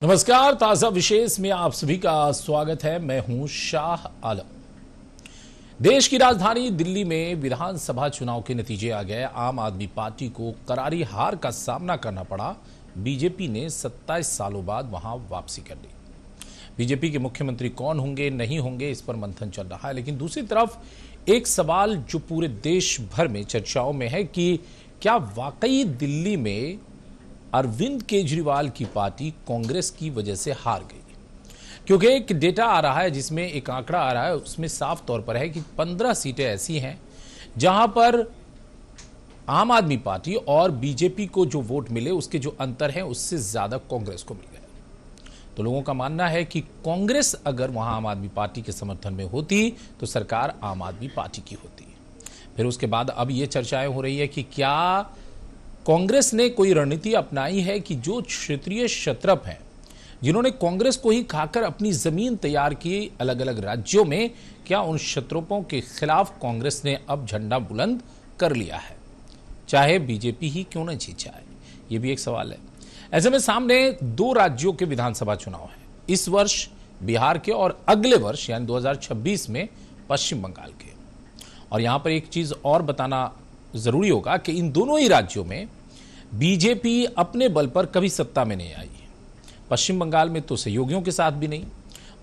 नमस्कार, ताजा विशेष में आप सभी का स्वागत है। मैं हूं शाह आलम। देश की राजधानी दिल्ली में विधानसभा चुनाव के नतीजे आ गए। आम आदमी पार्टी को करारी हार का सामना करना पड़ा। बीजेपी ने 27 सालों बाद वहां वापसी कर ली। बीजेपी के मुख्यमंत्री कौन होंगे, नहीं होंगे, इस पर मंथन चल रहा है। लेकिन दूसरी तरफ एक सवाल जो पूरे देश भर में चर्चाओं में है कि क्या वाकई दिल्ली में अरविंद केजरीवाल की पार्टी कांग्रेस की वजह से हार गई? क्योंकि एक डेटा आ रहा है, जिसमें एक आंकड़ा आ रहा है, उसमें साफ तौर पर है कि 15 सीटें ऐसी हैं जहां पर आम आदमी पार्टी और बीजेपी को जो वोट मिले उसके जो अंतर है उससे ज्यादा कांग्रेस को मिल गए। तो लोगों का मानना है कि कांग्रेस अगर वहां आम आदमी पार्टी के समर्थन में होती तो सरकार आम आदमी पार्टी की होती। फिर उसके बाद अब ये चर्चाएं हो रही है कि क्या कांग्रेस ने कोई रणनीति अपनाई है कि जो क्षेत्रीय क्षत्रप हैं, जिन्होंने कांग्रेस को ही खाकर अपनी जमीन तैयार की अलग अलग राज्यों में, क्या उन क्षत्रपों के खिलाफ कांग्रेस ने अब झंडा बुलंद कर लिया है, चाहे बीजेपी ही क्यों न जीत जाए? यह भी एक सवाल है। ऐसे में सामने दो राज्यों के विधानसभा चुनाव हैं, इस वर्ष बिहार के और अगले वर्ष यानी 2026 में पश्चिम बंगाल के। और यहां पर एक चीज और बताना जरूरी होगा कि इन दोनों ही राज्यों में बीजेपी अपने बल पर कभी सत्ता में नहीं आई है। पश्चिम बंगाल में तो सहयोगियों के साथ भी नहीं,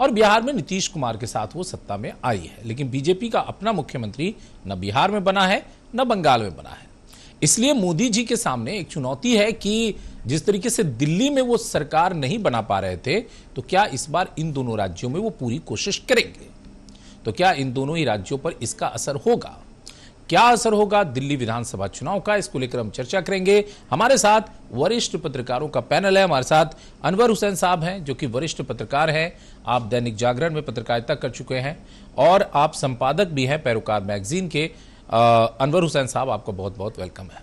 और बिहार में नीतीश कुमार के साथ वो सत्ता में आई है। लेकिन बीजेपी का अपना मुख्यमंत्री न बिहार में बना है न बंगाल में बना है। इसलिए मोदी जी के सामने एक चुनौती है कि जिस तरीके से दिल्ली में वो सरकार नहीं बना पा रहे थे, तो क्या इस बार इन दोनों राज्यों में वो पूरी कोशिश करेंगे? तो क्या इन दोनों ही राज्यों पर इसका असर होगा? क्या असर होगा दिल्ली विधानसभा चुनाव का? इसको लेकर हम चर्चा करेंगे। हमारे साथ वरिष्ठ पत्रकारों का पैनल है। हमारे साथ अनवर हुसैन साहब हैं, जो कि वरिष्ठ पत्रकार हैं। आप दैनिक जागरण में पत्रकारिता कर चुके हैं और आप संपादक भी हैं पैरोकार मैगजीन के। अनवर हुसैन साहब, आपका बहुत बहुत वेलकम है।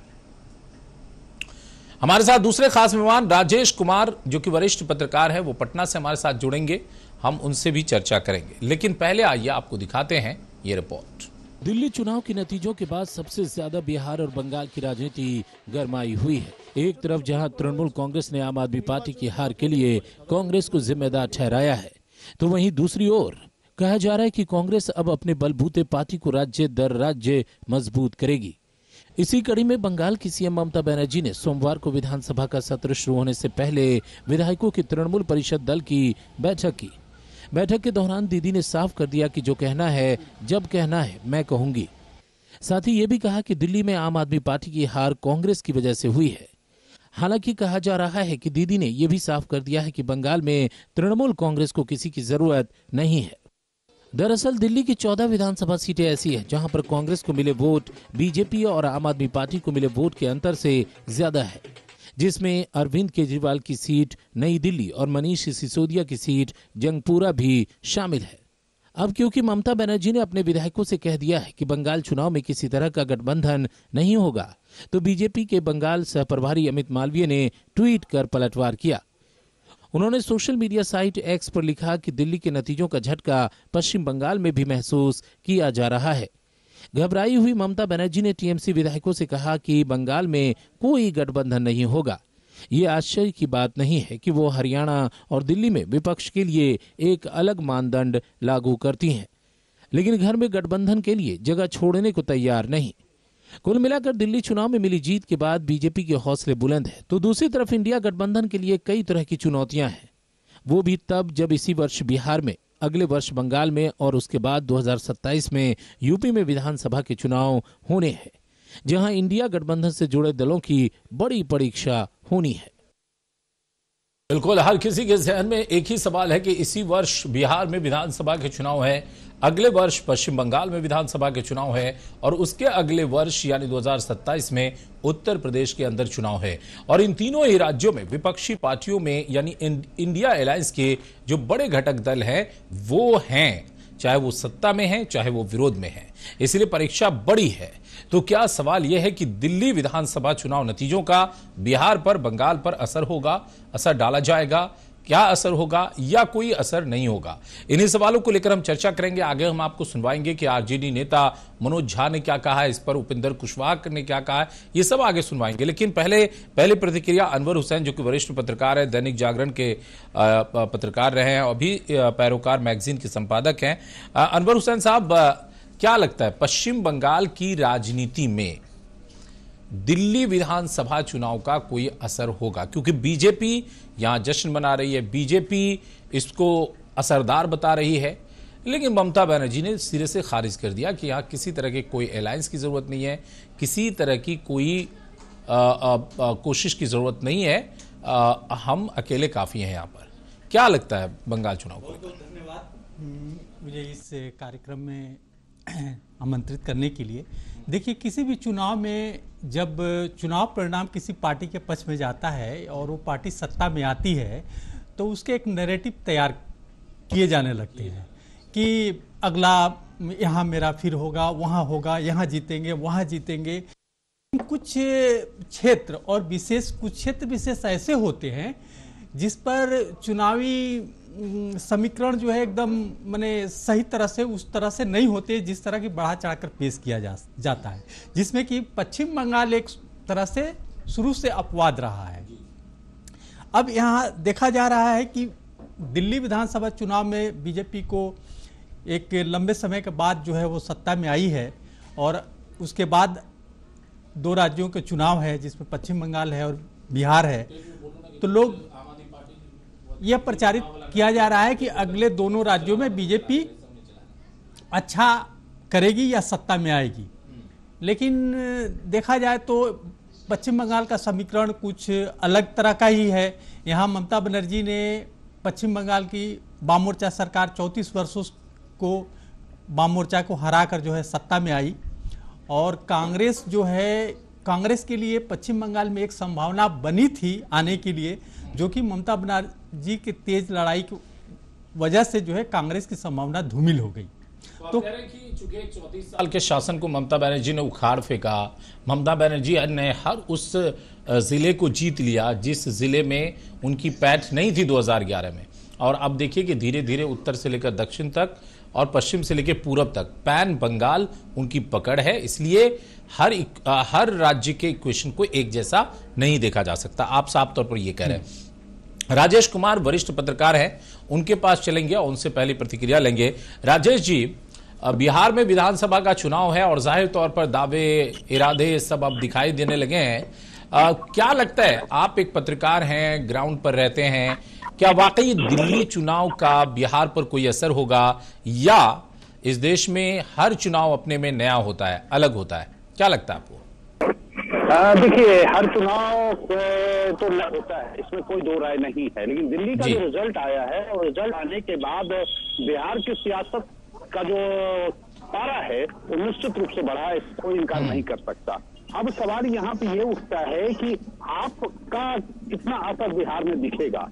हमारे साथ दूसरे खास मेहमान राजेश कुमार, जो कि वरिष्ठ पत्रकार है, वो पटना से हमारे साथ जुड़ेंगे। हम उनसे भी चर्चा करेंगे। लेकिन पहले आइए आपको दिखाते हैं ये रिपोर्ट। दिल्ली चुनाव के नतीजों के बाद सबसे ज्यादा बिहार और बंगाल की राजनीति गरमाई हुई है। एक तरफ जहां तृणमूल कांग्रेस ने आम आदमी पार्टी की हार के लिए कांग्रेस को जिम्मेदार ठहराया है, तो वहीं दूसरी ओर कहा जा रहा है कि कांग्रेस अब अपने बलबूते पार्टी को राज्य दर राज्य मजबूत करेगी। इसी कड़ी में बंगाल की सीएम ममता बनर्जी ने सोमवार को विधानसभा का सत्र शुरू होने से पहले विधायकों की तृणमूल परिषद दल की बैठक की। बैठक के दौरान दीदी ने साफ कर दिया कि जो कहना है, जब कहना है, मैं कहूंगी। साथ ही ये भी कहा कि दिल्ली में आम आदमी पार्टी की हार कांग्रेस की वजह से हुई है। हालांकि कहा जा रहा है कि दीदी ने यह भी साफ कर दिया है कि बंगाल में तृणमूल कांग्रेस को किसी की जरूरत नहीं है। दरअसल दिल्ली की 14 विधानसभा सीटें ऐसी हैं जहां पर कांग्रेस को मिले वोट बीजेपी और आम आदमी पार्टी को मिले वोट के अंतर से ज्यादा है, जिसमें अरविंद केजरीवाल की सीट नई दिल्ली और मनीष सिसोदिया की सीट जंगपुरा भी शामिल है। अब क्योंकि ममता बनर्जी ने अपने विधायकों से कह दिया है कि बंगाल चुनाव में किसी तरह का गठबंधन नहीं होगा, तो बीजेपी के बंगाल सह प्रभारी अमित मालवीय ने ट्वीट कर पलटवार किया। उन्होंने सोशल मीडिया साइट एक्स पर लिखा कि दिल्ली के नतीजों का झटका पश्चिम बंगाल में भी महसूस किया जा रहा है। घबराई हुई ममता बनर्जी ने टीएमसी विधायकों से कहा कि बंगाल में कोई गठबंधन नहीं होगा। ये आश्चर्य की बात नहीं है कि वो हरियाणा और दिल्ली में विपक्ष के लिए एक अलग मानदंड लागू करती हैं, लेकिन घर में गठबंधन के लिए जगह छोड़ने को तैयार नहीं। कुल मिलाकर दिल्ली चुनाव में मिली जीत के बाद बीजेपी के हौसले बुलंद है, तो दूसरी तरफ इंडिया गठबंधन के लिए कई तरह की चुनौतियां हैं। वो भी तब जब इसी वर्ष बिहार में, अगले वर्ष बंगाल में और उसके बाद 2027 में यूपी में विधानसभा के चुनाव होने हैं, जहां इंडिया गठबंधन से जुड़े दलों की बड़ी परीक्षा होनी है। बिल्कुल, हर किसी के जहन में एक ही सवाल है कि इसी वर्ष बिहार में विधानसभा के चुनाव है, अगले वर्ष पश्चिम बंगाल में विधानसभा के चुनाव है और उसके अगले वर्ष यानी 2027 में उत्तर प्रदेश के अंदर चुनाव है। और इन तीनों ही राज्यों में विपक्षी पार्टियों में यानी इंडिया अलायंस के जो बड़े घटक दल हैं वो हैं, चाहे वो सत्ता में है चाहे वो विरोध में है। इसलिए परीक्षा बड़ी है। तो क्या सवाल यह है कि दिल्ली विधानसभा चुनाव नतीजों का बिहार पर, बंगाल पर असर होगा, असर डाला जाएगा? क्या असर होगा या कोई असर नहीं होगा, इन्हीं सवालों को लेकर हम चर्चा करेंगे। आगे हम आपको सुनवाएंगे कि आरजेडी नेता मनोज झा ने क्या कहा है, इस पर उपेंद्र कुशवाहा ने क्या कहा है, ये सब आगे सुनवाएंगे। लेकिन पहले प्रतिक्रिया अनवर हुसैन, जो कि वरिष्ठ पत्रकार है, दैनिक जागरण के पत्रकार रहे हैं, अभी पैरोकार मैगजीन के संपादक हैं। अनवर हुसैन साहब, क्या लगता है पश्चिम बंगाल की राजनीति में दिल्ली विधानसभा चुनाव का कोई असर होगा? क्योंकि बीजेपी यहां जश्न मना रही है, बीजेपी इसको असरदार बता रही है, लेकिन ममता बनर्जी ने सिरे से खारिज कर दिया कि यहां किसी तरह के कोई अलायंस की जरूरत नहीं है, किसी तरह की कोई कोशिश की जरूरत नहीं है, हम अकेले काफी हैं यहां पर। क्या लगता है बंगाल चुनाव को? धन्यवाद मुझे इस कार्यक्रम में आमंत्रित करने के लिए। देखिए, किसी भी चुनाव में जब चुनाव परिणाम किसी पार्टी के पक्ष में जाता है और वो पार्टी सत्ता में आती है तो उसके एक नैरेटिव तैयार किए जाने लगते हैं कि अगला यहाँ मेरा फिर होगा, वहाँ होगा, यहाँ जीतेंगे, वहाँ जीतेंगे। कुछ क्षेत्र और कुछ क्षेत्र विशेष ऐसे होते हैं जिस पर चुनावी समीकरण जो है एकदम माने सही तरह से उस तरह से नहीं होते जिस तरह की बढ़ा चढ़ाकर पेश किया जाता है, जिसमें कि पश्चिम बंगाल एक तरह से शुरू से अपवाद रहा है। अब यहाँ देखा जा रहा है कि दिल्ली विधानसभा चुनाव में बीजेपी को एक लंबे समय के बाद जो है वो सत्ता में आई है और उसके बाद 2 राज्यों के चुनाव है जिसमें पश्चिम बंगाल है और बिहार है। तो लोग यह प्रचारित किया जा रहा है कि अगले दोनों राज्यों में बीजेपी अच्छा करेगी या सत्ता में आएगी। लेकिन देखा जाए तो पश्चिम बंगाल का समीकरण कुछ अलग तरह का ही है। यहाँ ममता बनर्जी ने पश्चिम बंगाल की वाम मोर्चा सरकार 34 वर्षों को वाम मोर्चा को हराकर जो है सत्ता में आई और कांग्रेस जो है, कांग्रेस के लिए पश्चिम बंगाल में एक संभावना बनी थी आने के लिए, जो कि ममता बनर्जी की तेज लड़ाई की वजह से जो है कांग्रेस की संभावना धूमिल हो गई। तो कह रहे हैं कि चूंकि 34 साल के शासन को ममता बनर्जी ने उखाड़ फेंका, ममता बनर्जी ने हर उस जिले को जीत लिया जिस जिले में उनकी पैठ नहीं थी 2011 में, और अब देखिए कि धीरे धीरे उत्तर से लेकर दक्षिण तक और पश्चिम से लेकर पूरब तक पैन बंगाल उनकी पकड़ है। इसलिए हर राज्य के इक्वेशन को एक जैसा नहीं देखा जा सकता। आप साफ तौर पर यह कह रहे हैं। राजेश कुमार वरिष्ठ पत्रकार हैं, उनके पास चलेंगे और उनसे पहली प्रतिक्रिया लेंगे। राजेश जी, बिहार में विधानसभा का चुनाव है और जाहिर तौर पर दावे इरादे सब अब दिखाई देने लगे हैं। क्या लगता है, आप एक पत्रकार हैं, ग्राउंड पर रहते हैं, क्या वाकई दिल्ली चुनाव का बिहार पर कोई असर होगा या इस देश में हर चुनाव अपने में नया होता है, अलग होता है? क्या लगता है आपको? देखिए, हर चुनाव तो अलग होता है, इसमें कोई दो राय नहीं है, लेकिन दिल्ली का जो रिजल्ट आया है और रिजल्ट आने के बाद बिहार की सियासत का जो पारा है वो निश्चित रूप से बढ़ा है, इसको कोई इनकार नहीं कर सकता। अब सवाल यहाँ पे ये उठता है कि आपका कितना असर बिहार में दिखेगा।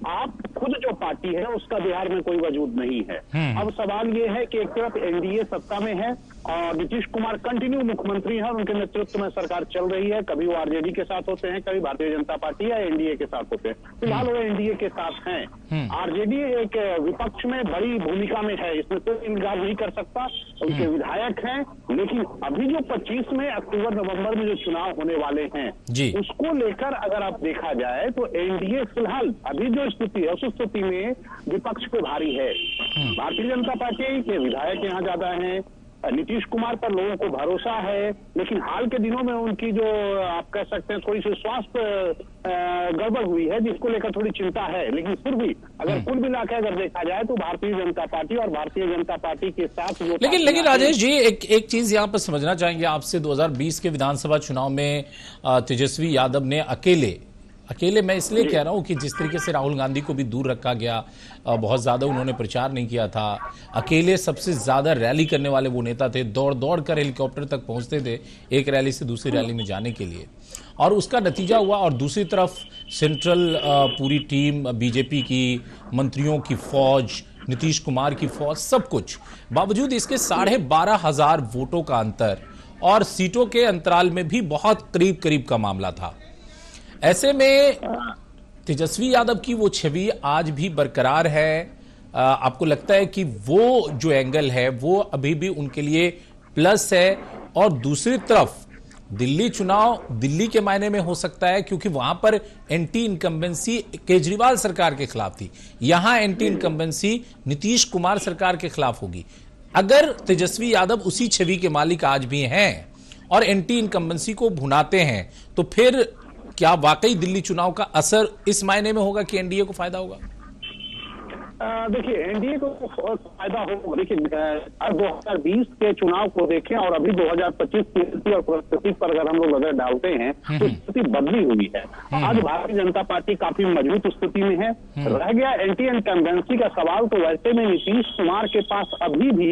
आप खुद जो पार्टी है उसका बिहार में कोई वजूद नहीं है। अब सवाल ये है कि एक तरफ एनडीए सत्ता में है और नीतीश कुमार कंटिन्यू मुख्यमंत्री हैं और उनके नेतृत्व में सरकार चल रही है। कभी वो आरजेडी के साथ होते हैं, कभी भारतीय जनता पार्टी या एनडीए के साथ होते हैं। फिलहाल वो एनडीए के साथ हैं। आरजेडी एक विपक्ष में बड़ी भूमिका में है, इसमें कोई इनकार नहीं कर सकता। उनके विधायक हैं, लेकिन अभी जो 25 में अक्टूबर नवंबर में जो चुनाव होने वाले हैं उसको लेकर अगर आप देखा जाए तो एनडीए फिलहाल अभी जो स्थिति है उस स्थिति में विपक्ष पे भारी है। भारतीय जनता पार्टी के विधायक यहाँ ज्यादा हैं, नीतीश कुमार पर लोगों को भरोसा है, लेकिन हाल के दिनों में उनकी जो आप कह सकते हैं थोड़ी सी स्वास्थ्य गड़बड़ हुई है जिसको लेकर थोड़ी चिंता है। लेकिन फिर भी अगर कुल मिलाकर अगर देखा जाए तो भारतीय जनता पार्टी और भारतीय जनता पार्टी के साथ जो लेकिन राजेश जी एक चीज यहाँ पर समझना चाहेंगे आपसे। 2020 के विधानसभा चुनाव में तेजस्वी यादव ने अकेले मैं इसलिए कह रहा हूं कि जिस तरीके से राहुल गांधी को भी दूर रखा गया, बहुत ज्यादा उन्होंने प्रचार नहीं किया था, अकेले सबसे ज्यादा रैली करने वाले वो नेता थे, दौड़ कर हेलीकॉप्टर तक पहुंचते थे एक रैली से दूसरी रैली में जाने के लिए, और उसका नतीजा हुआ। और दूसरी तरफ सेंट्रल पूरी टीम बीजेपी की, मंत्रियों की फौज, नीतीश कुमार की फौज, सब कुछ, बावजूद इसके 12,500 वोटों का अंतर और सीटों के अंतराल में भी बहुत करीब का मामला था। ऐसे में तेजस्वी यादव की वो छवि आज भी बरकरार है। आपको लगता है कि वो जो एंगल है वो अभी भी उनके लिए प्लस है? और दूसरी तरफ दिल्ली चुनाव दिल्ली के मायने में हो सकता है क्योंकि वहां पर एंटी इनकम्बेंसी केजरीवाल सरकार के खिलाफ थी, यहां एंटी इनकम्बेंसी नीतीश कुमार सरकार के खिलाफ होगी। अगर तेजस्वी यादव उसी छवि के मालिक आज भी हैं और एंटी इनकम्बेंसी को भुनाते हैं तो फिर क्या वाकई दिल्ली चुनाव का असर इस मायने में होगा कि एनडीए को फायदा होगा? देखिए, एनडीए को फायदा हो। देखिए, 2020 के चुनाव को देखें और अभी 2025 की स्थिति और परिस्थिति पर अगर हम लोग नजर डालते हैं तो स्थिति बदली हुई है। आज भारतीय जनता पार्टी काफी मजबूत स्थिति में है। रह गया एंटी इनकम्बेंसी का सवाल, तो वैसे में नीतीश कुमार के पास अभी भी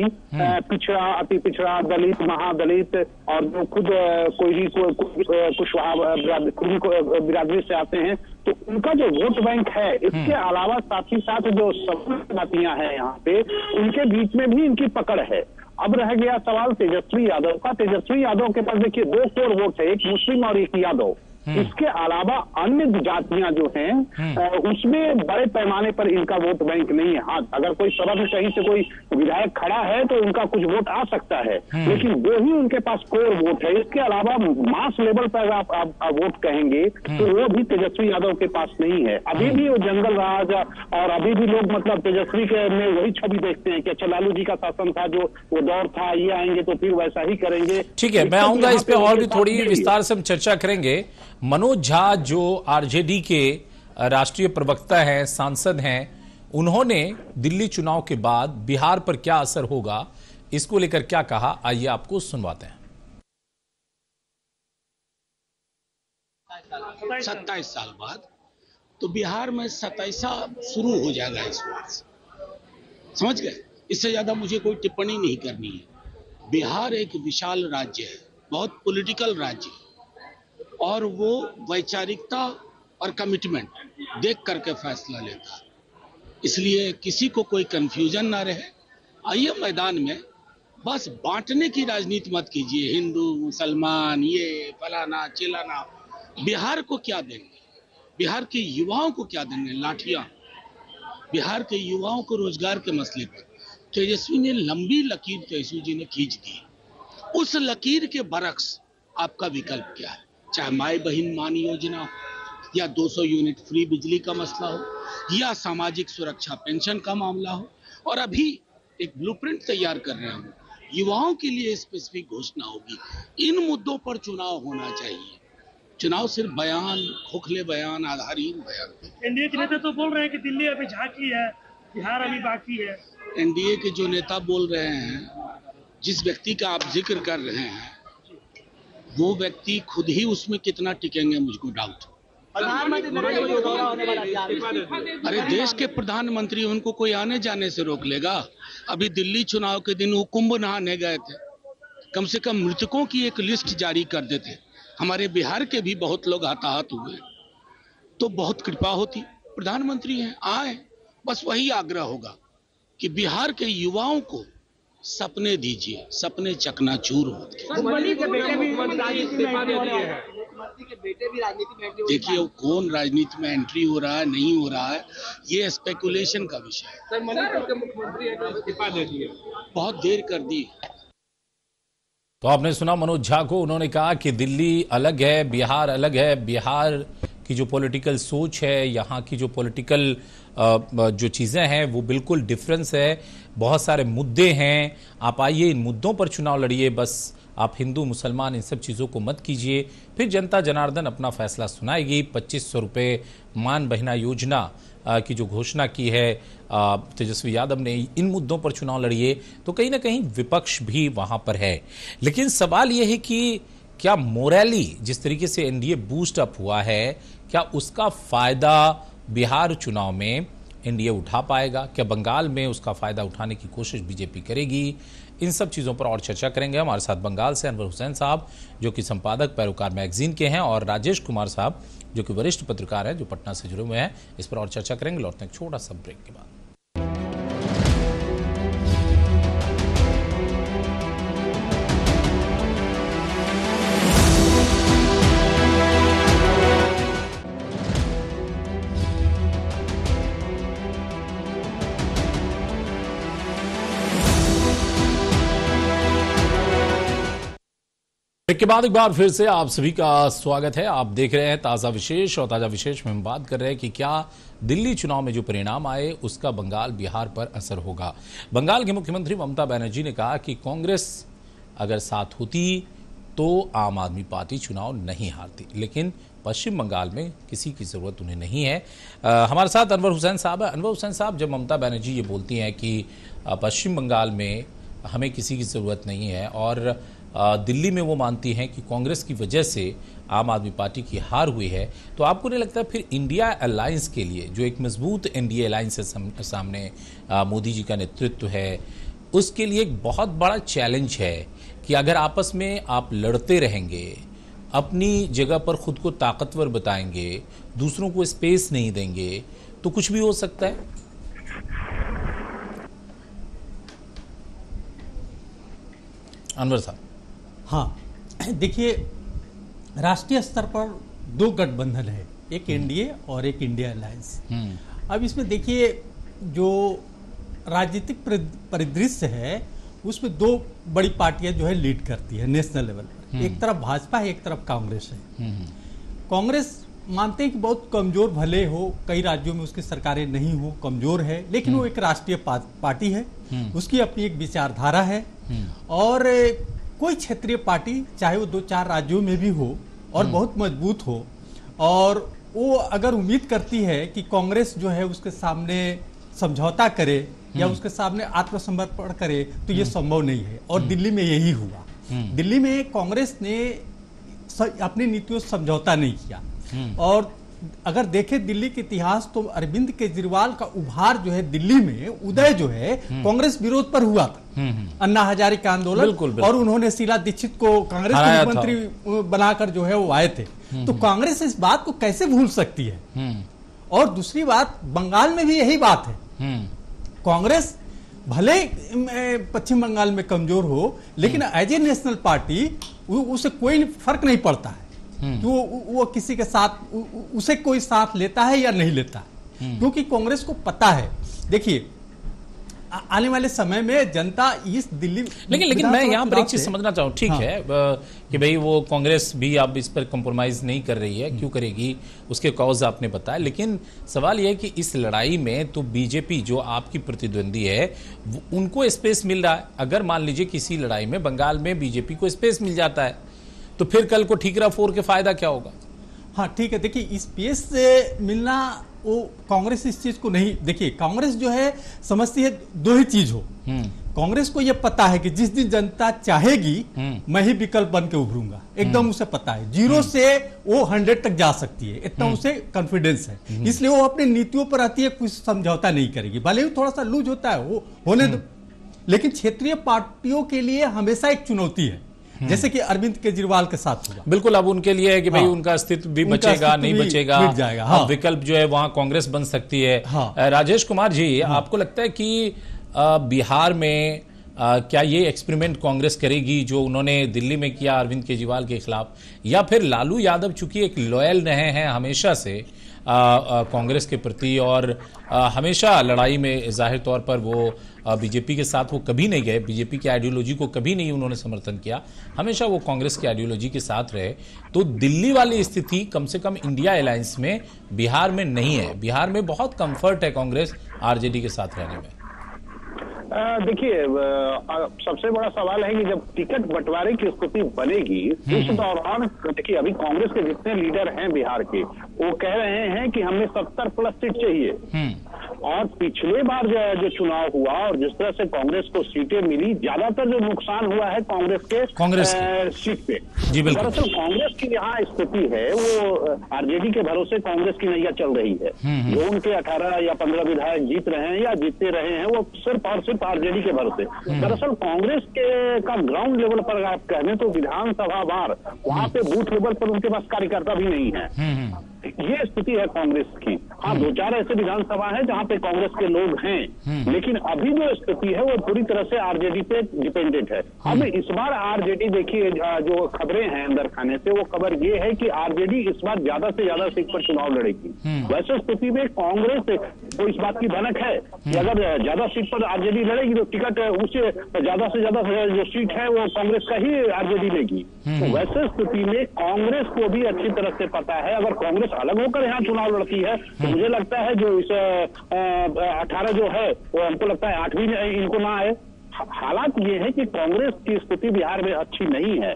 पिछड़ा, अति पिछड़ा, दलित, महादलित और जो खुद कुशवाहा बिरादरी से आते हैं, तो उनका जो वोट बैंक है, इसके अलावा साथ ही साथ जो जातियां हैं यहाँ पे, उनके बीच में भी इनकी पकड़ है। अब रह गया सवाल तेजस्वी यादव का। तेजस्वी यादव के पास देखिए 2 कोर वोट है, एक मुस्लिम और एक यादव। इसके अलावा अन्य जातियां जो हैं उसमें बड़े पैमाने पर इनका वोट बैंक नहीं है। हाँ, अगर कोई सभा में कहीं से कोई विधायक खड़ा है तो उनका कुछ वोट आ सकता है, लेकिन वो ही उनके पास कोर वोट है। इसके अलावा मास लेवल पर आप वोट कहेंगे तो वो भी तेजस्वी यादव के पास नहीं है। अभी भी वो जंगल राज और अभी भी लोग मतलब तेजस्वी के में वही छवि देखते हैं कि अच्छा लालू जी का शासन था, जो वो दौर था, ये आएंगे तो फिर वैसा ही करेंगे। ठीक है, मैं आऊंगा इस पे और भी थोड़ी विस्तार से हम चर्चा करेंगे। मनोज झा जो आरजेडी के राष्ट्रीय प्रवक्ता हैं, सांसद हैं, उन्होंने दिल्ली चुनाव के बाद बिहार पर क्या असर होगा इसको लेकर क्या कहा, आइए आपको सुनवाते हैं। 27 साल बाद तो बिहार में 27वां शुरू हो जाएगा इस वर्ष, समझ गए? इससे ज्यादा मुझे कोई टिप्पणी नहीं करनी है। बिहार एक विशाल राज्य है, बहुत पॉलिटिकल राज्य है, और वो वैचारिकता और कमिटमेंट देख करके फैसला लेता है। इसलिए किसी को कोई कंफ्यूजन ना रहे। आइए मैदान में, बस बांटने की राजनीति मत कीजिए, हिंदू मुसलमान ये फलाना चिलाना। बिहार को क्या देंगे? बिहार के युवाओं को क्या देंगे? लाठियां। बिहार के युवाओं को रोजगार के मसले पर तेजस्वी ने लंबी लकीर तेजस्वी जी ने खींच दी। उस लकीर के बरक्स आपका विकल्प क्या है? चाहे माई बहन मान योजना हो, या 200 यूनिट फ्री बिजली का मसला हो, या सामाजिक सुरक्षा पेंशन का मामला हो, और अभी एक ब्लूप्रिंट तैयार कर रहे हैं, युवाओं के लिए स्पेसिफिक घोषणा होगी। इन मुद्दों पर चुनाव होना चाहिए। चुनाव सिर्फ बयान, खोखले बयान, आधारहीन बयान। एनडीए के नेता तो बोल रहे हैं कि दिल्ली अभी झांकी है, बिहार अभी बाकी है। एनडीए के जो नेता बोल रहे हैं, जिस व्यक्ति का आप जिक्र कर रहे हैं, वो व्यक्ति खुद ही उसमें कितना टिकेंगे मुझको डाउट। अरे देश के प्रधानमंत्री, उनको कोई आने जाने से रोक लेगा? अभी दिल्ली चुनाव के दिन वो कुंभ नहाने गए थे, कम से कम मृतकों की एक लिस्ट जारी कर देते। हमारे बिहार के भी बहुत लोग हताहत हुए, तो बहुत कृपा होती। प्रधानमंत्री हैं, आए, बस वही आग्रह होगा कि बिहार के युवाओं को सपने दीजिए, सपने चकनाचूर होते। देखिए, वो कौन राजनीति में एंट्री हो रहा है, नहीं हो रहा है, ये स्पेकुलेशन का विषय है। बहुत देर कर दी। तो आपने सुना मनोज झा को, उन्होंने कहा कि दिल्ली अलग है, बिहार अलग है। बिहार की जो पॉलिटिकल सोच है, यहाँ की जो पॉलिटिकल जो चीज़ें हैं वो बिल्कुल डिफरेंस है। बहुत सारे मुद्दे हैं, आप आइए इन मुद्दों पर चुनाव लड़िए, बस आप हिंदू मुसलमान इन सब चीज़ों को मत कीजिए, फिर जनता जनार्दन अपना फैसला सुनाएगी। 2500 रुपये मान बहिना योजना की जो घोषणा की है तेजस्वी यादव ने, इन मुद्दों पर चुनाव लड़िए, तो कहीं ना कहीं विपक्ष भी वहां पर है। लेकिन सवाल यह है कि क्या मोरली जिस तरीके से एनडीए बूस्ट अप हुआ है, क्या उसका फायदा बिहार चुनाव में एनडीए उठा पाएगा? क्या बंगाल में उसका फायदा उठाने की कोशिश बीजेपी करेगी? इन सब चीज़ों पर और चर्चा करेंगे। हमारे साथ बंगाल से अनवर हुसैन साहब जो कि संपादक पैरोकार मैगजीन के हैं, और राजेश कुमार साहब जो कि वरिष्ठ पत्रकार हैं, जो पटना से जुड़े हुए हैं। इस पर और चर्चा करेंगे, लौटते हैं एक छोटा सा ब्रेक के बाद। ब्रेक के बाद एक बार फिर से आप सभी का स्वागत है। आप देख रहे हैं ताजा विशेष, और ताजा विशेष में हम बात कर रहे हैं कि क्या दिल्ली चुनाव में जो परिणाम आए उसका बंगाल बिहार पर असर होगा। बंगाल के मुख्यमंत्री ममता बनर्जी ने कहा कि कांग्रेस अगर साथ होती तो आम आदमी पार्टी चुनाव नहीं हारती, लेकिन पश्चिम बंगाल में किसी की जरूरत उन्हें नहीं है। हमारे साथ अनवर हुसैन साहब है। अनवर हुसैन साहब, जब ममता बनर्जी ये बोलती हैं कि पश्चिम बंगाल में हमें किसी की जरूरत नहीं है और दिल्ली में वो मानती हैं कि कांग्रेस की वजह से आम आदमी पार्टी की हार हुई है, तो आपको नहीं लगता फिर इंडिया अलायंस के लिए जो एक मजबूत एनडीए अलायंस है सामने, मोदी जी का नेतृत्व है, उसके लिए एक बहुत बड़ा चैलेंज है कि अगर आपस में आप लड़ते रहेंगे, अपनी जगह पर खुद को ताकतवर बताएंगे, दूसरों को स्पेस नहीं देंगे, तो कुछ भी हो सकता है? अनवर साहब। हाँ, देखिए, राष्ट्रीय स्तर पर दो गठबंधन है, एक एनडीए और एक इंडिया अलायंस। अब इसमें देखिए, जो राजनीतिक परिदृश्य है उसमें दो बड़ी पार्टियां जो है लीड करती है नेशनल लेवल पर। एक तरफ भाजपा है, एक तरफ कांग्रेस है। कांग्रेस मानते हैं कि बहुत कमजोर भले हो, कई राज्यों में उसकी सरकारें नहीं हो, कमजोर है, लेकिन वो एक राष्ट्रीय पार्टी है, उसकी अपनी एक विचारधारा है। और कोई क्षेत्रीय पार्टी चाहे वो 2-4 राज्यों में भी हो और बहुत मजबूत हो, और वो अगर उम्मीद करती है कि कांग्रेस जो है उसके सामने समझौता करे या उसके सामने आत्मसमर्पण करे, तो ये संभव नहीं है। और दिल्ली में यही हुआ। दिल्ली में कांग्रेस ने अपनी नीतियों से समझौता नहीं किया। और अगर देखें दिल्ली के इतिहास, तो अरविंद केजरीवाल का उभार जो है दिल्ली में, उदय जो है कांग्रेस विरोध पर हुआ था। अन्ना हजारे का आंदोलन, बिल्कुल, बिल्कुल। और उन्होंने शीला दीक्षित को कांग्रेस के मुख्यमंत्री बनाकर जो है वो आए थे। तो कांग्रेस इस बात को कैसे भूल सकती है? और दूसरी बात, बंगाल में भी यही बात है। कांग्रेस भले पश्चिम बंगाल में कमजोर हो, लेकिन एज ए नेशनल पार्टी उसे कोई फर्क नहीं पड़ता है कि वो किसी के साथ, उसे कोई साथ लेता है या नहीं लेता है, क्योंकि कांग्रेस को पता है। देखिए, आने वाले समय में जनता इस दिल्ली, लेकिन मैं यहाँ पर एक चीज समझना चाहूँ, ठीक है कि भाई वो कांग्रेस भी अब इस पर कंप्रोमाइज नहीं कर रही है, क्यों करेगी, उसके कॉज आपने बताया, लेकिन सवाल यह है कि इस लड़ाई में तो बीजेपी जो आपकी प्रतिद्वंदी है उनको स्पेस मिल रहा है। अगर मान लीजिए किसी लड़ाई में बंगाल में बीजेपी को स्पेस मिल जाता है, तो फिर कल को ठीकरा 4 के फायदा क्या होगा? हाँ, ठीक है। देखिए, स्पेस से मिलना, वो कांग्रेस इस चीज को नहीं, देखिए कांग्रेस जो है समझती है दो ही चीज हो। कांग्रेस को यह पता है कि जिस दिन जनता चाहेगी मैं ही विकल्प बन के उभरूंगा, एकदम उसे पता है। 0 से वो 100 तक जा सकती है, इतना उसे कॉन्फिडेंस है। इसलिए वो अपनी नीतियों पर आती है, कुछ समझौता नहीं करेगी, भले ही थोड़ा सा लूज होता है, वो होने दो। लेकिन क्षेत्रीय पार्टियों के लिए हमेशा एक चुनौती है, जैसे कि अरविंद केजरीवाल के साथ हुआ। बिल्कुल, अब उनके लिए है कि भाई उनका अस्तित्व भी बचेगा, नहीं बचेगा, मिट जाएगा। हाँ। विकल्प जो है वहां कांग्रेस बन सकती है। हाँ। राजेश कुमार जी, आपको लगता है कि बिहार में क्या ये एक्सपेरिमेंट कांग्रेस करेगी जो उन्होंने दिल्ली में किया अरविंद केजरीवाल के खिलाफ, या फिर लालू यादव चूंकि एक लॉयल रहे हैं हमेशा से कांग्रेस के प्रति, और हमेशा लड़ाई में जाहिर तौर पर वो बीजेपी के साथ वो कभी नहीं गए, बीजेपी की आइडियोलॉजी को कभी नहीं उन्होंने समर्थन किया, हमेशा वो कांग्रेस की आइडियोलॉजी के साथ रहे, तो दिल्ली वाली स्थिति कम से कम इंडिया अलायंस में बिहार में नहीं है। बिहार में बहुत कंफर्ट है कांग्रेस आरजेडी के साथ रहने में। देखिए, सबसे बड़ा सवाल है कि जब टिकट बंटवारे की स्थिति बनेगी, उस दौरान देखिए अभी कांग्रेस के जितने लीडर हैं बिहार के, वो कह रहे हैं कि हमें 70+ सीट चाहिए। और पिछले बार जो चुनाव हुआ और जिस तरह से कांग्रेस को सीटें मिली, ज्यादातर जो नुकसान हुआ है कांग्रेस सीट पे। जी बिल्कुल। दरअसल कांग्रेस की यहाँ स्थिति है, वो आरजेडी के भरोसे कांग्रेस की नैया चल रही है। जो उनके 18 या 15 विधायक जीत रहे हैं या जीतते रहे हैं, वो सिर्फ और सिर्फ आरजेडी के भरोसे। दरअसल कांग्रेस का ग्राउंड लेवल पर आप कह दें तो विधानसभा वार वहां पे बूथ लेवल पर उनके पास कार्यकर्ता भी नहीं है। ये स्थिति है कांग्रेस की। हाँ, 2-4 ऐसे विधानसभा है जहां पे कांग्रेस के लोग हैं, लेकिन अभी जो स्थिति है वो पूरी तरह से आरजेडी पे डिपेंडेंट है। अब इस बार आरजेडी, देखिए जो खबरें हैं अंदर खाने से, वो खबर ये है कि आरजेडी इस बार ज्यादा से ज्यादा सीट पर चुनाव लड़ेगी। वैसे स्थिति में कांग्रेस कोई इस बात की भनक है कि अगर ज्यादा सीट पर आरजेडी लड़ेगी तो टिकट उससे ज्यादा से ज्यादा जो सीट है वो कांग्रेस का ही आरजेडी लेगी। तो वैसे स्थिति में कांग्रेस को भी अच्छी तरह से पता है, अगर कांग्रेस अलग होकर यहाँ चुनाव लड़ती है तो मुझे लगता है जो इस 18 जो है वो हमको लगता है 8वीं इनको ना आए। हालात ये है कि कांग्रेस की स्थिति बिहार में अच्छी नहीं है।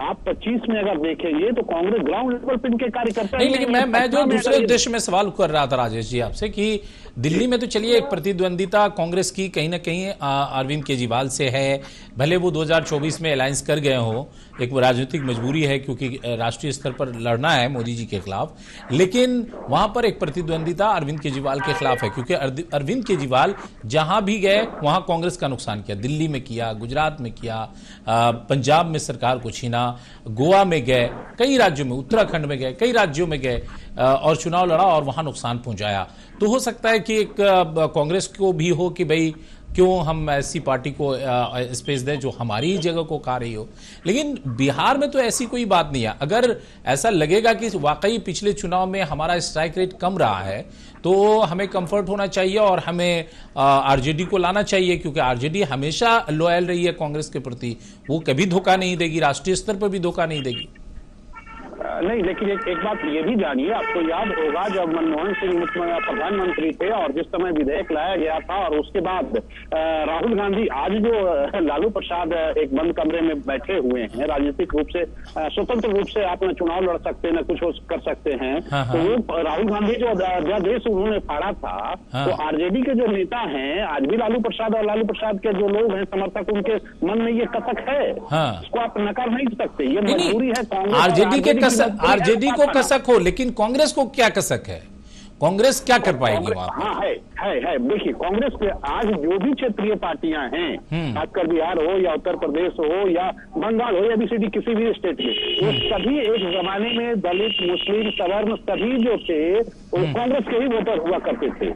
आप 25 में अगर देखेंगे तो कांग्रेस ग्राउंड लेवल पे इनके कार्यकर्ता नहीं, लेकिन मैं जो दूसरे उद्देश्य में सवाल कर रहा था राजेश जी आपसे कि दिल्ली में तो चलिए एक प्रतिद्वंदिता कांग्रेस की कहीं ना कहीं अरविंद केजरीवाल से है, भले वो 2024 में अलायंस कर गए हो, एक वो राजनीतिक मजबूरी है क्योंकि राष्ट्रीय स्तर पर लड़ना है मोदी जी के खिलाफ, लेकिन वहां पर एक प्रतिद्वंदिता अरविंद केजरीवाल के खिलाफ है क्योंकि अरविंद केजरीवाल जहां भी गए वहां कांग्रेस का नुकसान किया। दिल्ली में किया, गुजरात में किया, पंजाब में सरकार को छीना, गोवा में गए, कई राज्यों में, उत्तराखंड में गए, कई राज्यों में गए और चुनाव लड़ा और वहां नुकसान पहुंचाया। तो हो सकता है कि एक कांग्रेस को भी हो कि भाई क्यों हम ऐसी पार्टी को स्पेस दें जो हमारी जगह को खा रही हो, लेकिन बिहार में तो ऐसी कोई बात नहीं है। अगर ऐसा लगेगा कि वाकई पिछले चुनाव में हमारा स्ट्राइक रेट कम रहा है तो हमें कंफर्ट होना चाहिए और हमें आरजेडी को लाना चाहिए क्योंकि आरजेडी हमेशा लॉयल रही है कांग्रेस के प्रति, वो कभी धोखा नहीं देगी, राष्ट्रीय स्तर पर भी धोखा नहीं देगी। नहीं, लेकिन एक बात ये भी जानिए, आपको याद होगा जब मनमोहन सिंह प्रधानमंत्री थे और जिस समय विधेयक लाया गया था और उसके बाद राहुल गांधी, आज जो लालू प्रसाद एक बंद कमरे में बैठे हुए हैं, राजनीतिक रूप से स्वतंत्र रूप से आप न चुनाव लड़ सकते न कुछ कर सकते हैं, तो वो राहुल गांधी जो अध्यादेश उन्होंने फाड़ा था, तो आरजेडी के जो नेता हैं आज भी लालू प्रसाद और लालू प्रसाद के जो लोग हैं समर्थक, उनके मन में ये कसक है, इसको आप नकार नहीं सकते, ये मजबूरी है कांग्रेस। आरजेडी को कसक हो, लेकिन कांग्रेस को क्या कसक है? कांग्रेस क्या कर पाएगी वहां? हाँ है देखिए, कांग्रेस के आज जो भी क्षेत्रीय पार्टियां हैं, खासकर बिहार हो या उत्तर प्रदेश हो या बंगाल हो या बीसीडी किसी भी स्टेट में, वो सभी एक जमाने में दलित, मुस्लिम, सवर्ण सभी जो थे वो कांग्रेस के ही वोटर हुआ करते थे।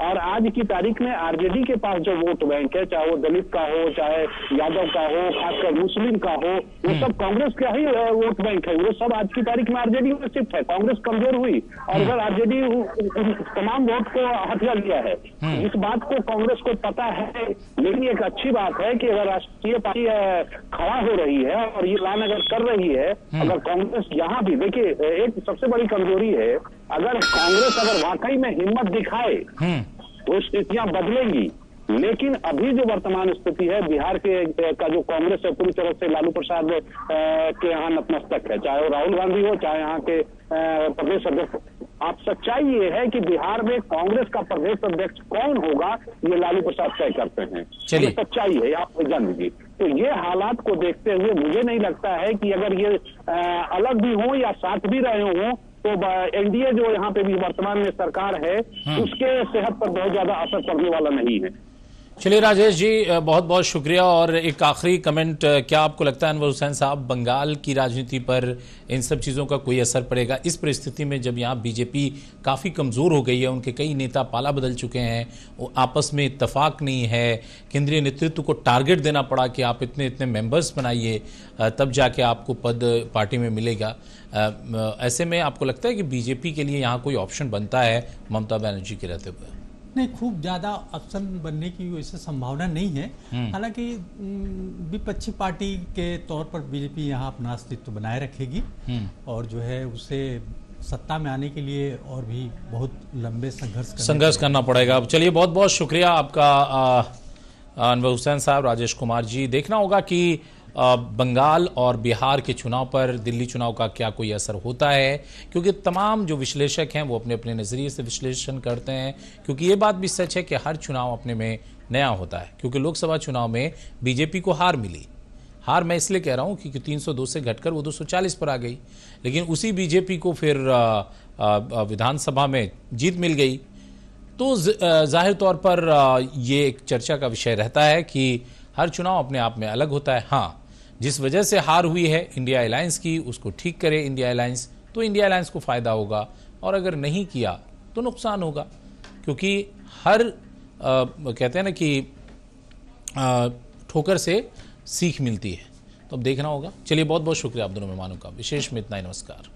और आज की तारीख में आरजेडी के पास जो वोट बैंक है, चाहे वो दलित का हो, चाहे यादव का हो, खासकर मुस्लिम का हो, वो सब कांग्रेस का ही वोट बैंक है। वो सब आज की तारीख में आरजेडी में शिफ्ट है। कांग्रेस कमजोर हुई और अगर आरजेडी तमाम वोट को हथिया लिया है, इस बात को कांग्रेस को पता है। लेकिन एक अच्छी बात है कि अगर राष्ट्रीय पार्टी खड़ा हो रही है और ये ऐलान अगर कर रही है, अगर कांग्रेस यहाँ भी, देखिए एक सबसे बड़ी कमजोरी है, अगर कांग्रेस अगर वाकई में हिम्मत दिखाए तो स्थितियां बदलेंगी। लेकिन अभी जो वर्तमान स्थिति है बिहार के का जो कांग्रेस है पूरी तरह से लालू प्रसाद के यहाँ नतमस्तक है, चाहे वो राहुल गांधी हो, चाहे यहाँ के प्रदेश अध्यक्ष। आप सच्चाई ये है कि बिहार में कांग्रेस का प्रदेश अध्यक्ष कौन होगा ये लालू प्रसाद तय करते हैं। चलिए, सच्चाई है, आप जान लीजिए। तो ये हालात को देखते हुए मुझे नहीं लगता है कि अगर ये अलग भी हो या साथ भी रहे हों तो एनडीए जो यहाँ पे भी वर्तमान में सरकार है उसके सेहत पर बहुत ज्यादा असर पड़ने वाला नहीं है। चलिए राजेश जी, बहुत बहुत शुक्रिया। और एक आखिरी कमेंट, क्या आपको लगता है अनवर हुसैन साहब, बंगाल की राजनीति पर इन सब चीज़ों का कोई असर पड़ेगा इस परिस्थिति में जब यहाँ बीजेपी काफ़ी कमज़ोर हो गई है, उनके कई नेता पाला बदल चुके हैं, वो आपस में इत्तेफाक नहीं है, केंद्रीय नेतृत्व को टारगेट देना पड़ा कि आप इतने इतने मेंबर्स बनाइए तब जाके आपको पद पार्टी में मिलेगा। ऐसे में आपको लगता है कि बीजेपी के लिए यहाँ कोई ऑप्शन बनता है ममता बनर्जी के रहते हुए? नहीं, खूब ज्यादा ऑप्शन बनने की वैसे संभावना नहीं है। हालांकि विपक्षी पार्टी के तौर पर बीजेपी यहाँ अपना अस्तित्व बनाए रखेगी और जो है उसे सत्ता में आने के लिए और भी बहुत लंबे संघर्ष करना पड़ेगा। चलिए, बहुत बहुत शुक्रिया आपका अनवर हुसैन साहब, राजेश कुमार जी। देखना होगा कि बंगाल और बिहार के चुनाव पर दिल्ली चुनाव का क्या कोई असर होता है, क्योंकि तमाम जो विश्लेषक हैं वो अपने अपने नज़रिए से विश्लेषण करते हैं। क्योंकि ये बात भी सच है कि हर चुनाव अपने में नया होता है। क्योंकि लोकसभा चुनाव में बीजेपी को हार मिली, हार मैं इसलिए कह रहा हूँ क्योंकि 302 से घटकर वो 240 पर आ गई, लेकिन उसी बीजेपी को फिर विधानसभा में जीत मिल गई। तो जाहिर तौर पर ये एक चर्चा का विषय रहता है कि हर चुनाव अपने आप में अलग होता है। हाँ, जिस वजह से हार हुई है इंडिया अलायंस की, उसको ठीक करे इंडिया अलायंस, तो इंडिया अलायंस को फ़ायदा होगा, और अगर नहीं किया तो नुकसान होगा। क्योंकि हर कहते हैं ना कि ठोकर से सीख मिलती है। तो अब देखना होगा। चलिए, बहुत बहुत शुक्रिया आप दोनों मेहमानों का। विशेष में इतना ही, नमस्कार।